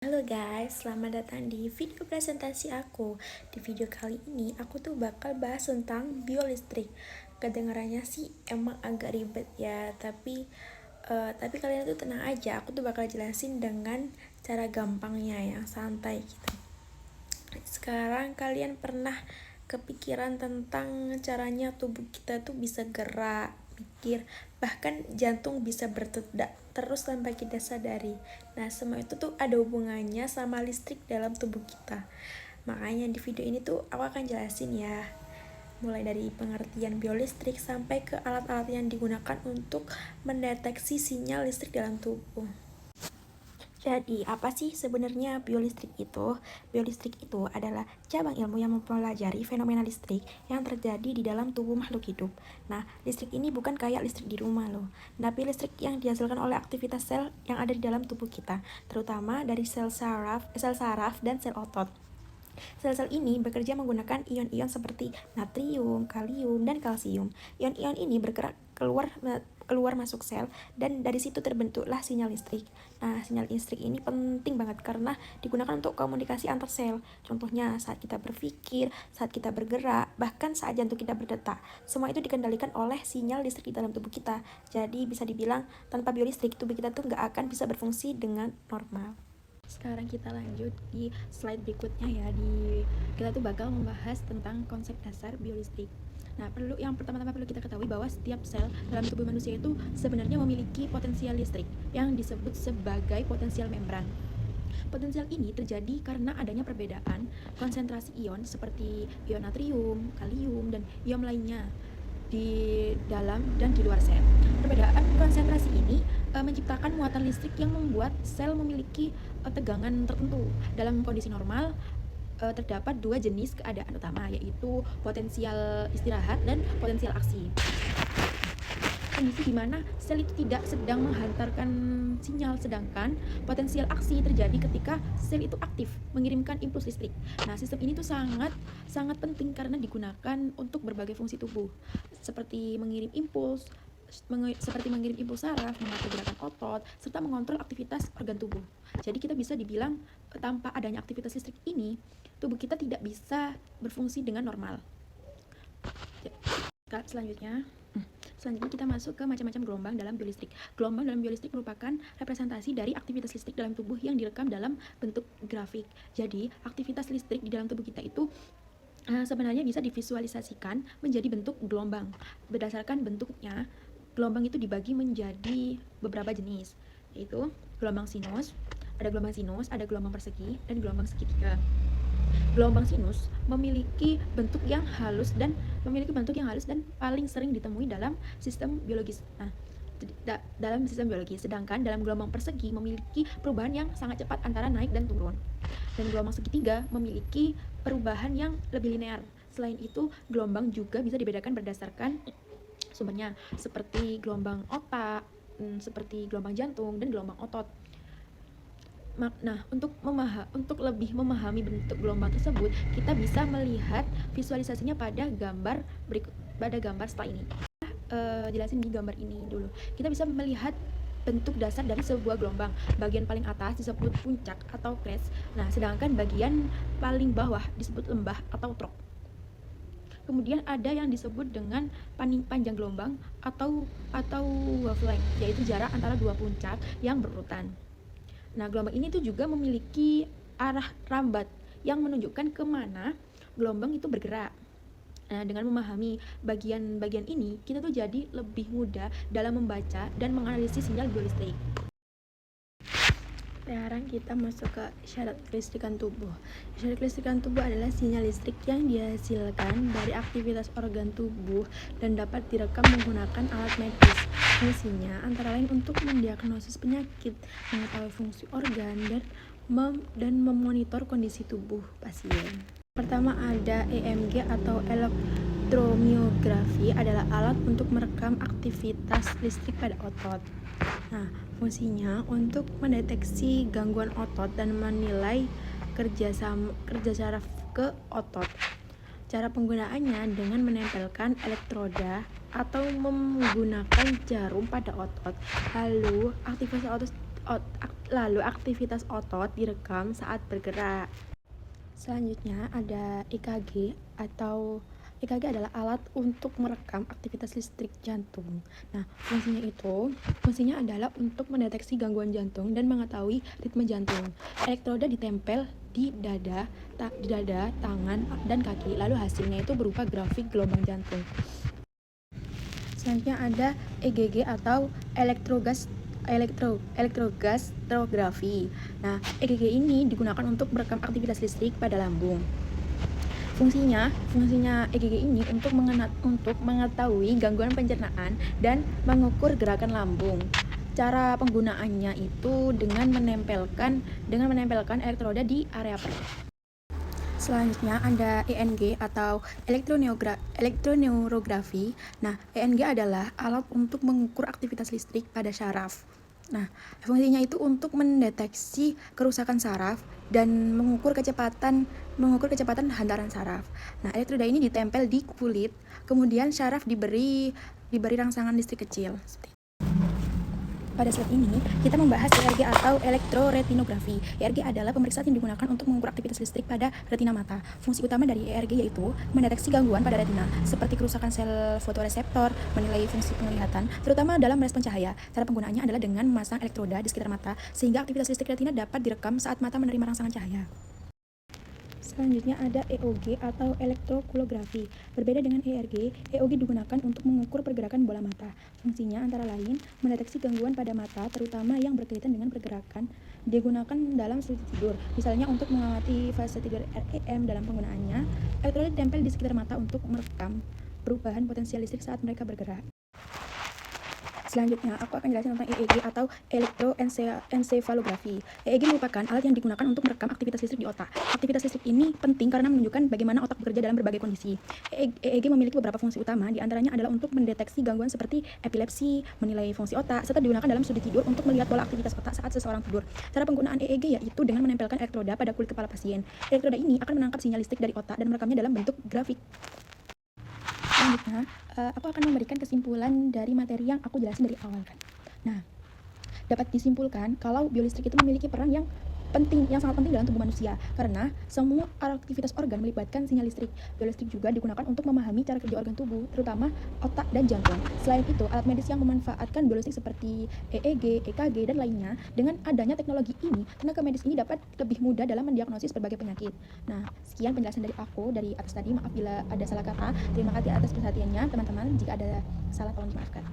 Halo guys, selamat datang di video presentasi aku. Di video kali ini aku tuh bakal bahas tentang biolistrik. Kedengarannya sih emang agak ribet ya, tapi kalian tuh tenang aja. Aku tuh bakal jelasin dengan cara gampangnya yang santai gitu. Sekarang kalian pernah kepikiran tentang caranya tubuh kita tuh bisa gerak, mikir, bahkan jantung bisa berdetak terus tanpa kita sadari. Nah, semua itu tuh ada hubungannya sama listrik dalam tubuh kita. Makanya di video ini tuh aku akan jelasin ya, mulai dari pengertian biolistrik sampai ke alat-alat yang digunakan untuk mendeteksi sinyal listrik dalam tubuh. Jadi, apa sih sebenarnya biolistrik itu? Biolistrik itu adalah cabang ilmu yang mempelajari fenomena listrik yang terjadi di dalam tubuh makhluk hidup. Nah, listrik ini bukan kayak listrik di rumah loh, tapi listrik yang dihasilkan oleh aktivitas sel yang ada di dalam tubuh kita, terutama dari sel saraf dan sel otot. Sel-sel ini bekerja menggunakan ion-ion seperti natrium, kalium, dan kalsium. Ion-ion ini bergerak keluar masuk sel, dan dari situ terbentuklah sinyal listrik. Nah, sinyal listrik ini penting banget karena digunakan untuk komunikasi antar sel. Contohnya saat kita berpikir, saat kita bergerak, bahkan saat jantung kita berdetak. Semua itu dikendalikan oleh sinyal listrik di dalam tubuh kita. Jadi bisa dibilang tanpa biolistrik tubuh kita tuh nggak akan bisa berfungsi dengan normal. Sekarang kita lanjut di slide berikutnya ya. Kita tuh bakal membahas tentang konsep dasar biolistrik. Nah, yang pertama-tama perlu kita ketahui bahwa setiap sel dalam tubuh manusia itu sebenarnya memiliki potensial listrik yang disebut sebagai potensial membran. Potensial ini terjadi karena adanya perbedaan konsentrasi ion seperti ion natrium, kalium, dan ion lainnya di dalam dan di luar sel. Perbedaan konsentrasi ini menciptakan muatan listrik yang membuat sel memiliki tegangan tertentu. Dalam kondisi normal terdapat dua jenis keadaan utama, yaitu potensial istirahat dan potensial aksi. Kondisi di mana sel itu tidak sedang menghantarkan sinyal, sedangkan potensial aksi terjadi ketika sel itu aktif mengirimkan impuls listrik. Nah, sistem ini tuh sangat penting karena digunakan untuk berbagai fungsi tubuh, seperti mengirim impuls saraf, mengatur gerakan otot, serta mengontrol aktivitas organ tubuh. Jadi kita bisa dibilang tanpa adanya aktivitas listrik ini, tubuh kita tidak bisa berfungsi dengan normal. Selanjutnya kita masuk ke macam-macam gelombang dalam biolistrik. Gelombang dalam biolistrik merupakan representasi dari aktivitas listrik dalam tubuh yang direkam dalam bentuk grafik. Jadi, aktivitas listrik di dalam tubuh kita itu sebenarnya bisa divisualisasikan menjadi bentuk gelombang. Berdasarkan bentuknya, gelombang itu dibagi menjadi beberapa jenis, yaitu gelombang sinus, ada gelombang persegi, dan gelombang segitiga. Gelombang sinus memiliki bentuk yang halus dan paling sering ditemui dalam sistem biologis. Nah, dalam sistem biologis, sedangkan dalam gelombang persegi memiliki perubahan yang sangat cepat antara naik dan turun. Dan gelombang segitiga memiliki perubahan yang lebih linear. Selain itu, gelombang juga bisa dibedakan berdasarkan sumbernya, seperti gelombang otak, seperti gelombang jantung, dan gelombang otot. Nah, untuk lebih memahami bentuk gelombang tersebut, kita bisa melihat visualisasinya pada gambar setelah ini. Jelasin di gambar ini dulu. Kita bisa melihat bentuk dasar dari sebuah gelombang. Bagian paling atas disebut puncak atau crest. Nah, sedangkan bagian paling bawah disebut lembah atau trok. Kemudian ada yang disebut dengan panjang gelombang atau wavelength, yaitu jarak antara dua puncak yang berurutan. Nah, gelombang ini tuh juga memiliki arah rambat yang menunjukkan kemana gelombang itu bergerak. Nah, dengan memahami bagian-bagian ini, kita tuh jadi lebih mudah dalam membaca dan menganalisis sinyal biolistrik. Sekarang kita masuk ke syarat kelistrikan tubuh. Syarat kelistrikan tubuh adalah sinyal listrik yang dihasilkan dari aktivitas organ tubuh dan dapat direkam menggunakan alat medis. Fungsinya antara lain untuk mendiagnosis penyakit, mengetahui fungsi organ, dan memonitor kondisi tubuh pasien. Pertama ada EMG atau elektromiografi, adalah alat untuk merekam aktivitas listrik pada otot. Nah, fungsinya untuk mendeteksi gangguan otot dan menilai kerja saraf ke otot. Cara penggunaannya dengan menempelkan elektroda atau menggunakan jarum pada otot. Lalu lalu aktivitas otot direkam saat bergerak. Selanjutnya ada EKG atau EKG adalah alat untuk merekam aktivitas listrik jantung. Nah, fungsinya adalah untuk mendeteksi gangguan jantung dan mengetahui ritme jantung. Elektroda ditempel di dada, tangan, dan kaki. Lalu hasilnya itu berupa grafik gelombang jantung. Selanjutnya ada EGG atau elektrogastrografi. Nah, EGG ini digunakan untuk merekam aktivitas listrik pada lambung. Fungsinya EGG ini untuk mengetahui gangguan pencernaan dan mengukur gerakan lambung. Cara penggunaannya itu dengan menempelkan elektroda di area perut. Selanjutnya ada ENG atau elektroneurografi. Nah, ENG adalah alat untuk mengukur aktivitas listrik pada syaraf. Nah, fungsinya itu untuk mendeteksi kerusakan saraf dan mengukur kecepatan hantaran saraf. Nah, elektroda ini ditempel di kulit, kemudian syaraf diberi rangsangan listrik kecil. Pada slide ini, kita membahas ERG atau elektroretinografi. ERG adalah pemeriksaan yang digunakan untuk mengukur aktivitas listrik pada retina mata. Fungsi utama dari ERG yaitu mendeteksi gangguan pada retina, seperti kerusakan sel fotoreseptor, menilai fungsi penglihatan, terutama dalam merespon cahaya. Cara penggunaannya adalah dengan memasang elektroda di sekitar mata, sehingga aktivitas listrik retina dapat direkam saat mata menerima rangsangan cahaya. Selanjutnya ada EOG atau elektrokulografi. Berbeda dengan ERG, EOG digunakan untuk mengukur pergerakan bola mata. Fungsinya antara lain mendeteksi gangguan pada mata, terutama yang berkaitan dengan pergerakan. Digunakan dalam studi tidur, misalnya untuk mengamati fase tidur REM. Dalam penggunaannya, elektroda ditempel di sekitar mata untuk merekam perubahan potensial listrik saat mereka bergerak. Selanjutnya, aku akan jelasin tentang EEG atau elektroensefalografi. EEG merupakan alat yang digunakan untuk merekam aktivitas listrik di otak. Aktivitas listrik ini penting karena menunjukkan bagaimana otak bekerja dalam berbagai kondisi. EEG memiliki beberapa fungsi utama, di antaranya adalah untuk mendeteksi gangguan seperti epilepsi, menilai fungsi otak, serta digunakan dalam studi tidur untuk melihat pola aktivitas otak saat seseorang tidur. Cara penggunaan EEG yaitu dengan menempelkan elektroda pada kulit kepala pasien. Elektroda ini akan menangkap sinyal listrik dari otak dan merekamnya dalam bentuk grafik. Selanjutnya, aku akan memberikan kesimpulan dari materi yang aku jelasin dari awal kan. Nah, dapat disimpulkan kalau biolistrik itu memiliki peran yang sangat penting dalam tubuh manusia, karena semua aktivitas organ melibatkan sinyal listrik. Biolistrik juga digunakan untuk memahami cara kerja organ tubuh, terutama otak dan jantung. Selain itu, alat medis yang memanfaatkan biolistrik seperti EEG, EKG, dan lainnya, dengan adanya teknologi ini, tenaga medis ini dapat lebih mudah dalam mendiagnosis berbagai penyakit. Nah, sekian penjelasan dari aku dari atas tadi. Maaf bila ada salah kata. Terima kasih atas perhatiannya, teman-teman. Jika ada salah, tolong dimaafkan.